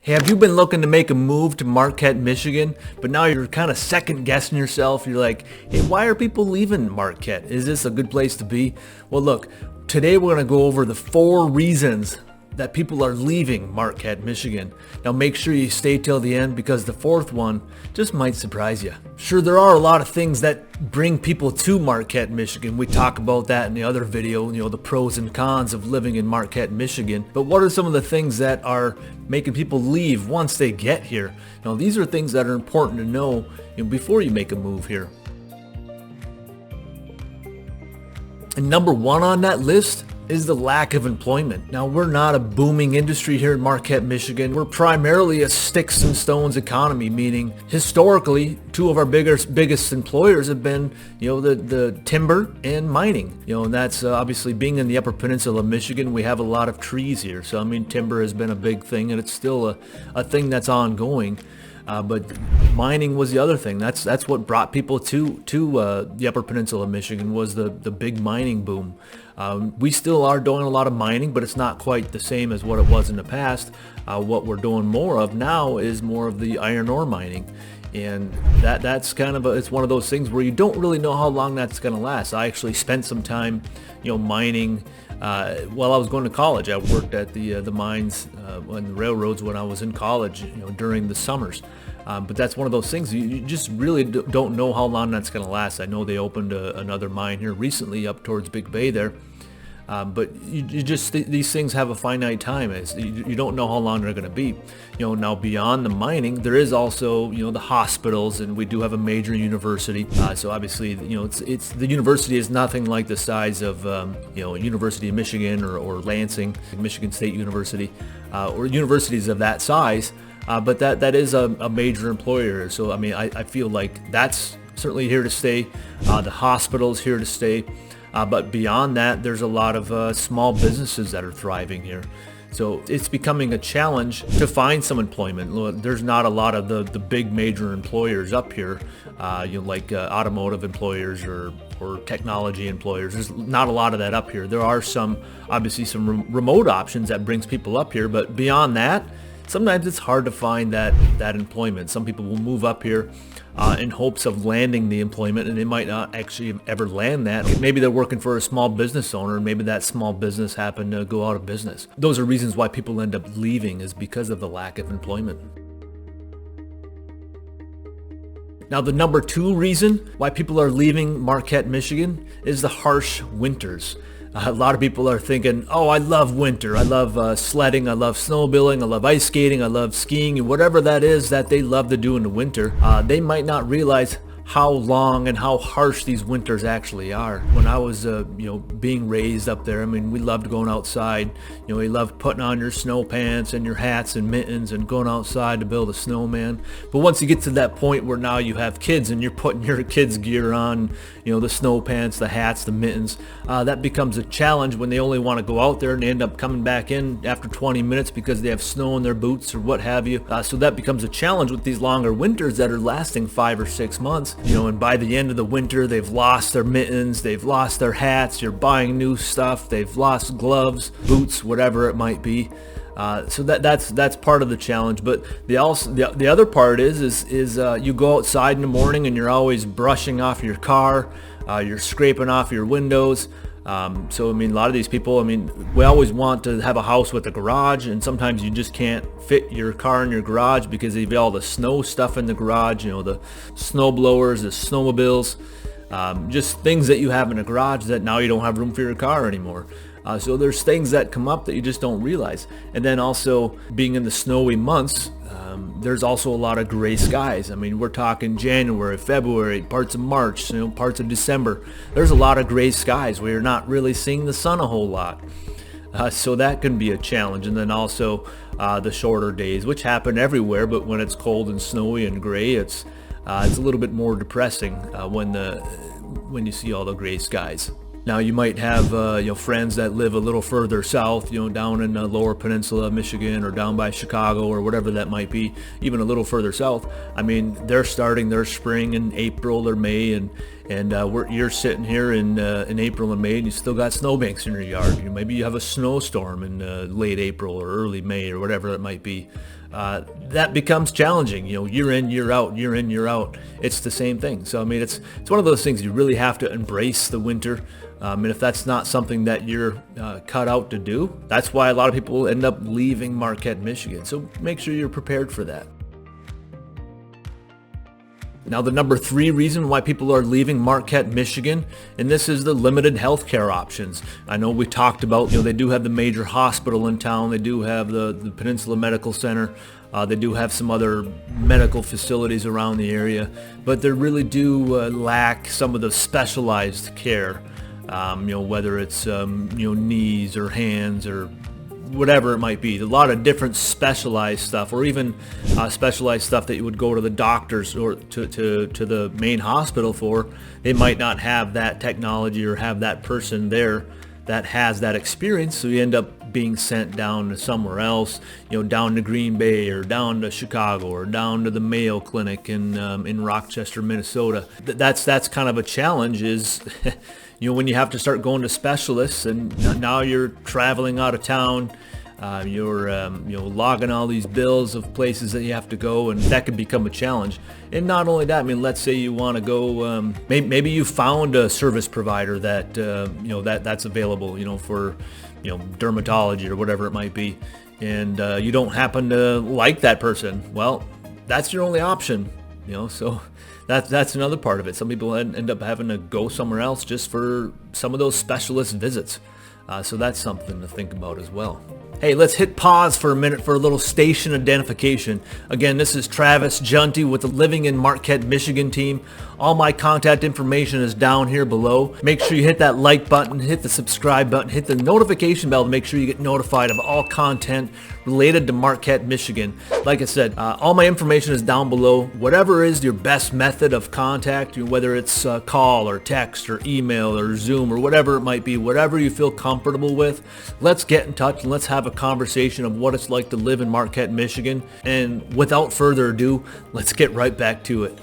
Hey, have you been looking to make a move to Marquette, Michigan, but now you're kind of second guessing yourself? You're like, hey, why are people leaving Marquette? Is this a good place to be? Well, look, today we're going to go over the 4 reasons that people are leaving Marquette, Michigan. Now make sure you stay till the end because the 4th one just might surprise you. Sure, there are a lot of things that bring people to Marquette, Michigan. We talk about that in the other video, the pros and cons of living in Marquette, Michigan. But what are some of the things that are making people leave once they get here? Now these are things that are important to know, before you make a move here. And number 1 on that list is the lack of employment. Now, we're not a booming industry here in Marquette, Michigan. We're primarily a sticks and stones economy, meaning historically, 2 of our biggest employers have been, the timber and mining. And that's obviously being in the Upper Peninsula of Michigan, we have a lot of trees here. So, timber has been a big thing, and it's still a thing that's ongoing. But mining was the other thing. That's what brought people to the Upper Peninsula of Michigan, was the big mining boom. We still are doing a lot of mining, but it's not quite the same as what it was in the past. What we're doing more of now is more of the iron ore mining. And that's kind of it's one of those things where you don't really know how long that's going to last. I actually spent some time, mining while I was going to college. I worked at the mines and the railroads when I was in college, during the summers. But that's one of those things you just really don't know how long that's going to last. I know they opened another mine here recently up towards Big Bay there. But you just these things have a finite time. You don't know how long they're going to be. Now beyond the mining, there is also the hospitals, and we do have a major university. So obviously, it's the university is nothing like the size of University of Michigan or Lansing, Michigan State University, or universities of that size. But that is a major employer. So I feel like that's certainly here to stay. The hospital's here to stay. But beyond that, there's a lot of small businesses that are thriving here. So it's becoming a challenge to find some employment. There's not a lot of the big major employers up here, like automotive employers or technology employers. There's not a lot of that up here. There are obviously some remote options that brings people up here, but beyond that, sometimes it's hard to find that employment. Some people will move up here in hopes of landing the employment, and they might not actually ever land that. Maybe they're working for a small business owner, and maybe that small business happened to go out of business. Those are reasons why people end up leaving, is because of the lack of employment. Now, the number 2 reason why people are leaving Marquette, Michigan is the harsh winters. A lot of people are thinking, oh, I love winter. I love sledding. I love snowmobiling. I love ice skating. I love skiing. And whatever that is that they love to do in the winter, they might not realize how long and how harsh these winters actually are. When I was, being raised up there, we loved going outside. We loved putting on your snow pants and your hats and mittens and going outside to build a snowman. But once you get to that point where now you have kids and you're putting your kids' gear on, the snow pants, the hats, the mittens, that becomes a challenge when they only want to go out there and they end up coming back in after 20 minutes because they have snow in their boots or what have you. So that becomes a challenge with these longer winters that are lasting 5 or 6 months. And by the end of the winter, they've lost their mittens, they've lost their hats, you're buying new stuff, they've lost gloves, boots, whatever it might be. So that's part of the challenge. But the other part is you go outside in the morning and you're always brushing off your car, you're scraping off your windows. So a lot of these people, we always want to have a house with a garage, and sometimes you just can't fit your car in your garage because you've got all the snow stuff in the garage, the snow blowers, the snowmobiles, just things that you have in a garage that now you don't have room for your car anymore. So there's things that come up that you just don't realize. And then also being in the snowy months, there's also a lot of gray skies. We're talking January, February, parts of March, parts of December. There's a lot of gray skies where you're not really seeing the sun a whole lot. So that can be a challenge. And then also the shorter days, which happen everywhere, but when it's cold and snowy and gray, it's a little bit more depressing when you see all the gray skies. Now you might have friends that live a little further south, down in the lower peninsula of Michigan or down by Chicago or whatever that might be, even a little further south. They're starting their spring in April or May, and and you're sitting here in April and May, and you still got snowbanks in your yard. Maybe you have a snowstorm in late April or early May or whatever it might be. That becomes challenging. Year in, year out, year in, year out. It's the same thing. So I mean, it's one of those things you really have to embrace the winter. And if that's not something that you're cut out to do, that's why a lot of people end up leaving Marquette, Michigan. So make sure you're prepared for that. Now, the number 3 reason why people are leaving Marquette, Michigan, and this is the limited healthcare options. I know we talked about, they do have the major hospital in town. They do have the Peninsula Medical Center. They do have some other medical facilities around the area, but they really do lack some of the specialized care. Whether it's knees or hands or whatever it might be. A lot of different specialized stuff, or even specialized stuff that you would go to the doctors or to the main hospital for. They might not have that technology or have that person there that has that experience, so you end up being sent down to somewhere else, down to Green Bay or down to Chicago or down to the Mayo Clinic in Rochester, Minnesota. That's kind of a challenge is when you have to start going to specialists, and now you're traveling out of town, you're logging all these bills of places that you have to go, and that can become a challenge. And not only that, I mean, let's say you want to go, maybe you found a service provider that that's available, for dermatology or whatever it might be, and you don't happen to like that person. Well, that's your only option, so. That's another part of it. Some people end up having to go somewhere else just for some of those specialist visits. So that's something to think about as well. Hey, let's hit pause for a minute for a little station identification. Again, this is Travis Juntti with the Living in Marquette, Michigan team. All my contact information is down here below. Make sure you hit that like button, hit the subscribe button, hit the notification bell to make sure you get notified of all content related to Marquette, Michigan. Like I said, all my information is down below. Whatever is your best method of contact, whether it's call or text or email or Zoom or whatever it might be, whatever you feel comfortable with, let's get in touch and let's have a conversation of what it's like to live in Marquette, Michigan. And without further ado, let's get right back to it.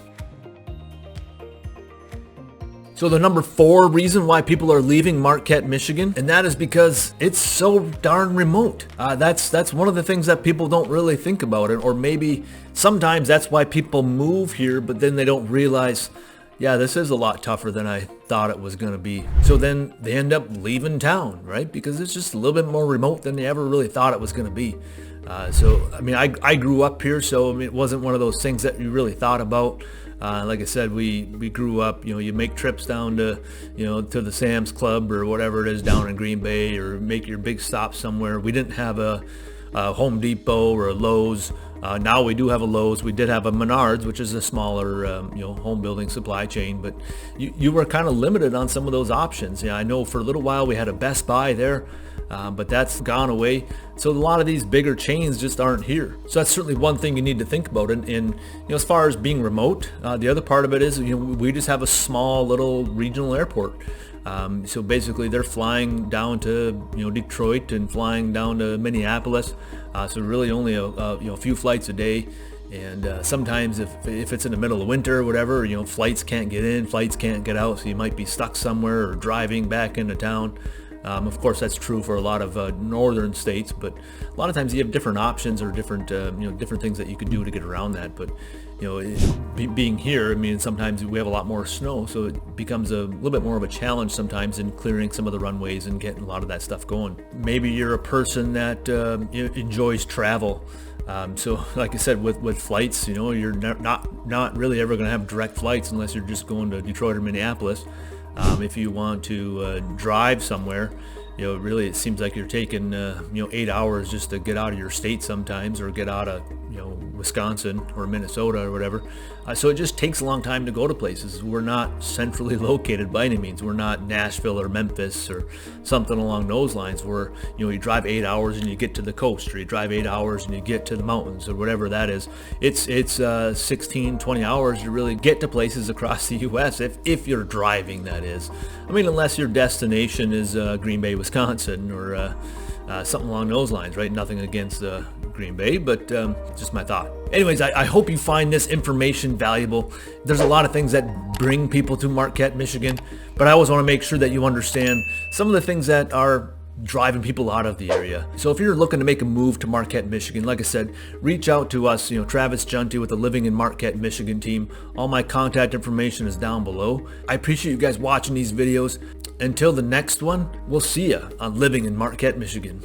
So the number 4 reason why people are leaving Marquette, Michigan, and that is because it's so darn remote. That's one of the things that people don't really think about, or maybe sometimes that's why people move here, but then they don't realize, yeah, this is a lot tougher than I thought it was going to be. So then they end up leaving town, right? Because it's just a little bit more remote than they ever really thought it was going to be. So, I mean, I grew up here, so I mean, it wasn't one of those things that you really thought about. Like I said, we grew up, you make trips down to, to the Sam's Club or whatever it is down in Green Bay, or make your big stop somewhere. We didn't have a Home Depot or a Lowe's. Now we do have a Lowe's. We did have a Menards, which is a smaller, home building supply chain, but you were kind of limited on some of those options. I know for a little while we had a Best Buy there, but that's gone away. So a lot of these bigger chains just aren't here. So that's certainly one thing you need to think about. And as far as being remote, the other part of it is, we just have a small little regional airport. So basically they're flying down to, Detroit and flying down to Minneapolis. So really only a few flights a day. And sometimes if it's in the middle of winter or whatever, flights can't get in, flights can't get out. So you might be stuck somewhere or driving back into town. Of course, that's true for a lot of northern states, but a lot of times you have different options or different things that you can do to get around that. But being here, I mean, sometimes we have a lot more snow, so it becomes a little bit more of a challenge sometimes in clearing some of the runways and getting a lot of that stuff going. Maybe you're a person that enjoys travel. So like I said, with flights, you're not really ever going to have direct flights unless you're just going to Detroit or Minneapolis. If you want to drive somewhere, really it seems like you're taking 8 hours just to get out of your state sometimes, or get out of Wisconsin or Minnesota or whatever. So it just takes a long time to go to places. We're not centrally located by any means. We're not Nashville or Memphis or something along those lines where you drive 8 hours and you get to the coast, or you drive 8 hours and you get to the mountains, or whatever that is. It's 16-20 hours to really get to places across the U.S. if you're driving, that is. I mean, unless your destination is Green Bay, Wisconsin, or Something along those lines, right? Nothing against Green Bay, but just my thought. Anyways, I hope you find this information valuable. There's a lot of things that bring people to Marquette, Michigan, but I always want to make sure that you understand some of the things that are driving people out of the area. So if you're looking to make a move to Marquette, Michigan, like I said, reach out to us, Travis Juntti with the Living in Marquette, Michigan team. All my contact information is down below. I appreciate you guys watching these videos. Until the next one, we'll see ya on Living in Marquette, Michigan.